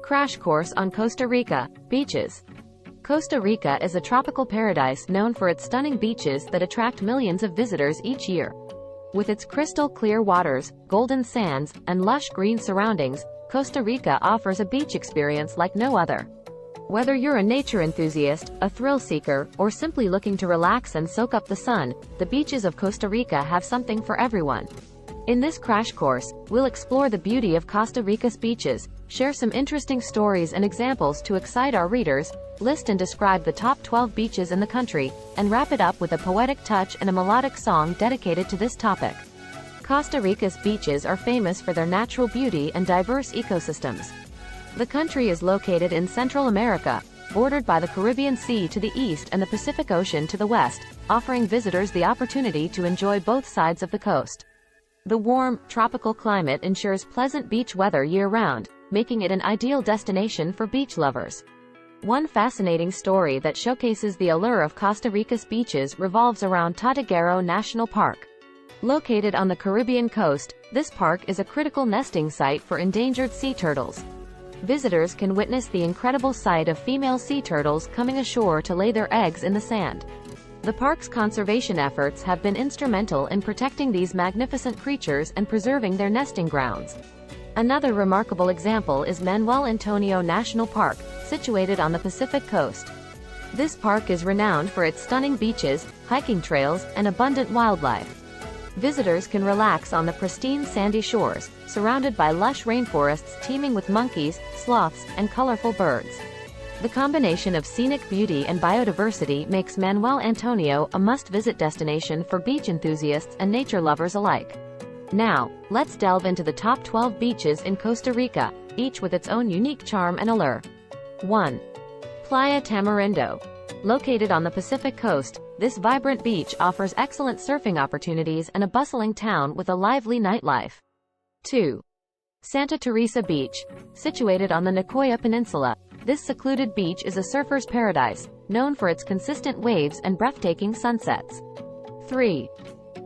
Crash course on Costa Rica beaches. Costa Rica is a tropical paradise known for its stunning beaches that attract millions of visitors each year. With its crystal clear waters, golden sands, and lush green surroundings, Costa Rica offers a beach experience like no other. Whether you're a nature enthusiast, a thrill seeker, or simply looking to relax and soak up the sun, the beaches of Costa Rica have something for everyone. In this crash course, we'll explore the beauty of Costa Rica's beaches, share some interesting stories and examples to excite our readers, list and describe the top 12 beaches in the country, and wrap it up with a poetic touch and a melodic song dedicated to this topic. Costa Rica's beaches are famous for their natural beauty and diverse ecosystems. The country is located in Central America, bordered by the Caribbean Sea to the east and the Pacific Ocean to the west, offering visitors the opportunity to enjoy both sides of the coast. The warm, tropical climate ensures pleasant beach weather year-round, making it an ideal destination for beach lovers. One fascinating story that showcases the allure of Costa Rica's beaches revolves around Tadiguero National Park. Located on the Caribbean coast, this park is a critical nesting site for endangered sea turtles. Visitors can witness the incredible sight of female sea turtles coming ashore to lay their eggs in the sand. The park's conservation efforts have been instrumental in protecting these magnificent creatures and preserving their nesting grounds. Another remarkable example is Manuel Antonio National Park, situated on the Pacific coast. This park is renowned for its stunning beaches, hiking trails, and abundant wildlife. Visitors can relax on the pristine sandy shores, surrounded by lush rainforests teeming with monkeys, sloths, and colorful birds. The combination of scenic beauty and biodiversity makes Manuel Antonio a must-visit destination for beach enthusiasts and nature lovers alike. Now, let's delve into the top 12 beaches in Costa Rica, each with its own unique charm and allure. 1. Playa Tamarindo. Located on the Pacific coast, this vibrant beach offers excellent surfing opportunities and a bustling town with a lively nightlife. 2. Santa Teresa Beach. Situated on the Nicoya Peninsula, this secluded beach is a surfer's paradise, known for its consistent waves and breathtaking sunsets. 3.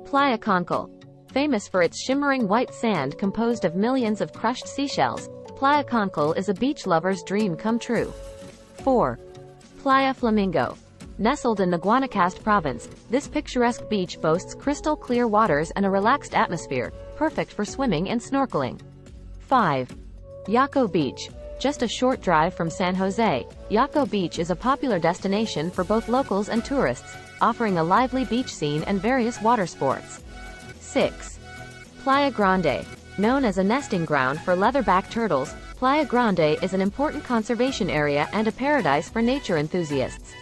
Playa Concal. Famous for its shimmering white sand composed of millions of crushed seashells, Playa Concal is a beach lover's dream come true. 4. Playa Flamingo. Nestled in the Guanacaste province, this picturesque beach boasts crystal clear waters and a relaxed atmosphere, perfect for swimming and snorkeling. 5. Yaco Beach. Just a short drive from San Jose, Yaco Beach is a popular destination for both locals and tourists, offering a lively beach scene and various water sports. 6. Playa Grande. Known as a nesting ground for leatherback turtles, Playa Grande is an important conservation area and a paradise for nature enthusiasts.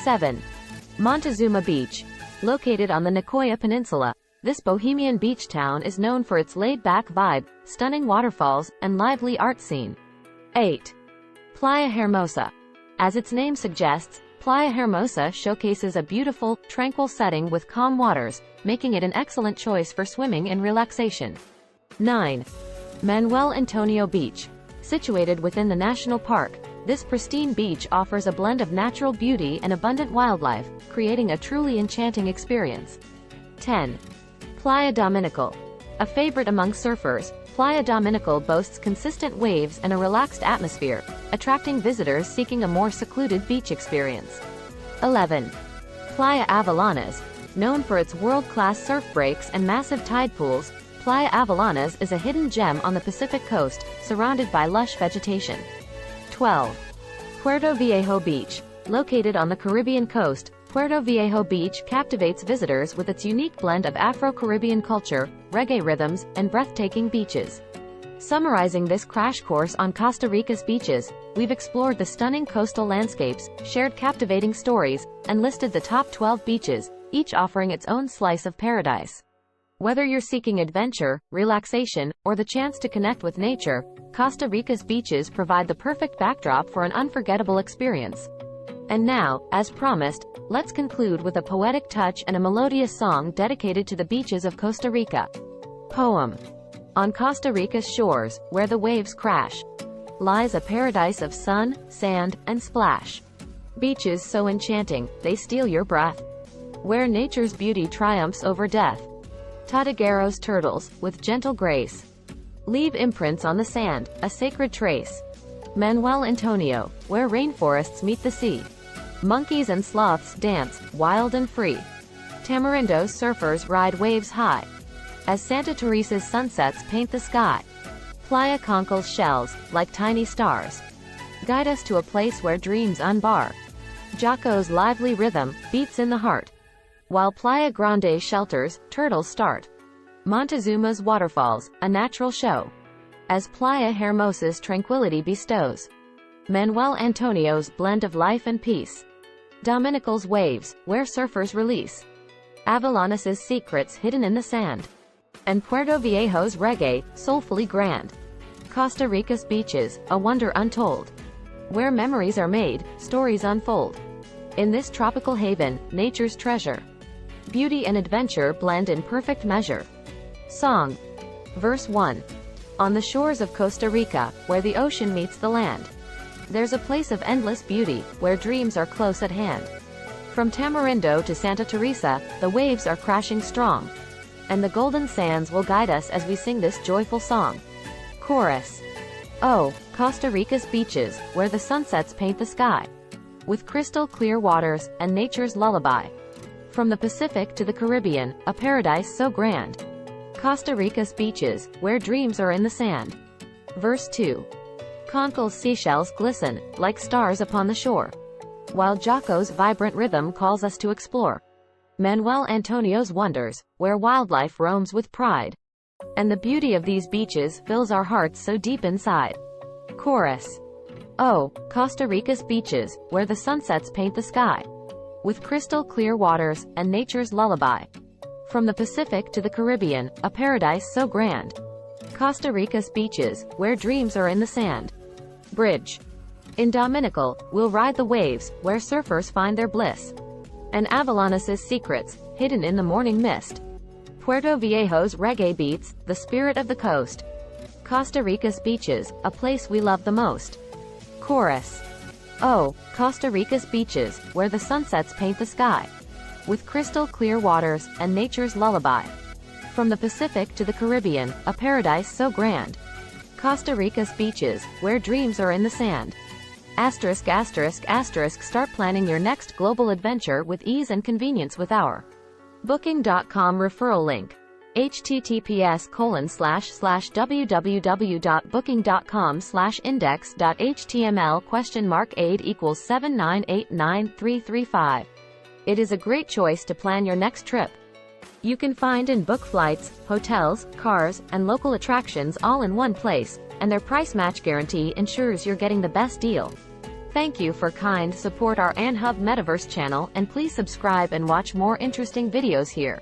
7. Montezuma Beach. Located on the Nicoya Peninsula, this bohemian beach town is known for its laid-back vibe, stunning waterfalls, and lively art scene. 8. Playa Hermosa. As its name suggests, Playa Hermosa showcases a beautiful, tranquil setting with calm waters, making it an excellent choice for swimming and relaxation. 9. Manuel Antonio Beach. Situated within the national park, this pristine beach offers a blend of natural beauty and abundant wildlife, creating a truly enchanting experience. 10. Playa Dominical. A favorite among surfers, Playa Dominical boasts consistent waves and a relaxed atmosphere, attracting visitors seeking a more secluded beach experience. 11. Playa Avellanas. Known for its world-class surf breaks and massive tide pools, Playa Avellanas is a hidden gem on the Pacific coast, surrounded by lush vegetation. 12. Puerto Viejo Beach. Located on the Caribbean coast, Puerto Viejo Beach captivates visitors with its unique blend of Afro-Caribbean culture, reggae rhythms, and breathtaking beaches. Summarizing this crash course on Costa Rica's beaches, we've explored the stunning coastal landscapes, shared captivating stories, and listed the top 12 beaches, each offering its own slice of paradise. Whether you're seeking adventure, relaxation, or the chance to connect with nature, Costa Rica's beaches provide the perfect backdrop for an unforgettable experience. And now, as promised, let's conclude with a poetic touch and a melodious song dedicated to the beaches of Costa Rica. Poem. On Costa Rica's shores, where the waves crash, lies a paradise of sun, sand, and splash. Beaches so enchanting, they steal your breath. Where nature's beauty triumphs over death. Tadiguero's turtles, with gentle grace, leave imprints on the sand, a sacred trace. Manuel Antonio, where rainforests meet the sea. Monkeys and sloths dance, wild and free. Tamarindo's surfers ride waves high, as Santa Teresa's sunsets paint the sky. Playa Concal's shells, like tiny stars, guide us to a place where dreams unbar. Jaco's lively rhythm beats in the heart, while Playa Grande's shelters, turtles start. Montezuma's waterfalls, a natural show, as Playa Hermosa's tranquility bestows. Manuel Antonio's blend of life and peace. Dominical's waves, where surfers release. Avellanos's secrets hidden in the sand. And Puerto Viejo's reggae, soulfully grand. Costa Rica's beaches, a wonder untold, where memories are made, stories unfold. In this tropical haven, nature's treasure, beauty and adventure blend in perfect measure. Song. Verse 1. On the shores of Costa Rica, where the ocean meets the land, there's a place of endless beauty, where dreams are close at hand. From Tamarindo to Santa Teresa, the waves are crashing strong, and the golden sands will guide us as we sing this joyful song. Chorus. Oh, Costa Rica's beaches, where the sunsets paint the sky, with crystal clear waters, and nature's lullaby. From the Pacific to the Caribbean, a paradise so grand. Costa Rica's beaches, where dreams are in the sand. Verse 2. Concal's seashells glisten, like stars upon the shore, while Jaco's vibrant rhythm calls us to explore. Manuel Antonio's wonders, where wildlife roams with pride, and the beauty of these beaches fills our hearts so deep inside. Chorus. Oh, Costa Rica's beaches, where the sunsets paint the sky, with crystal clear waters, and nature's lullaby. From the Pacific to the Caribbean, a paradise so grand. Costa Rica's beaches, where dreams are in the sand. Bridge. In Dominical, we'll ride the waves, where surfers find their bliss, and Avellanos's secrets, hidden in the morning mist. Puerto Viejo's reggae beats, the spirit of the coast. Costa Rica's beaches, a place we love the most. Chorus. Oh, Costa Rica's beaches, where the sunsets paint the sky, with crystal clear waters, and nature's lullaby. From the Pacific to the Caribbean, a paradise so grand. Costa Rica's beaches, where dreams are in the sand. Asterisk asterisk asterisk Start planning your next global adventure with ease and convenience with our Booking.com referral link. https://www.booking.com/index.html $aid=7989335. It is a great choice to plan your next trip. You can find and book flights, hotels, cars, and local attractions all in one place, and their price match guarantee ensures you're getting the best deal. Thank you for kind support our AnHub Metaverse channel, and please subscribe and watch more interesting videos here.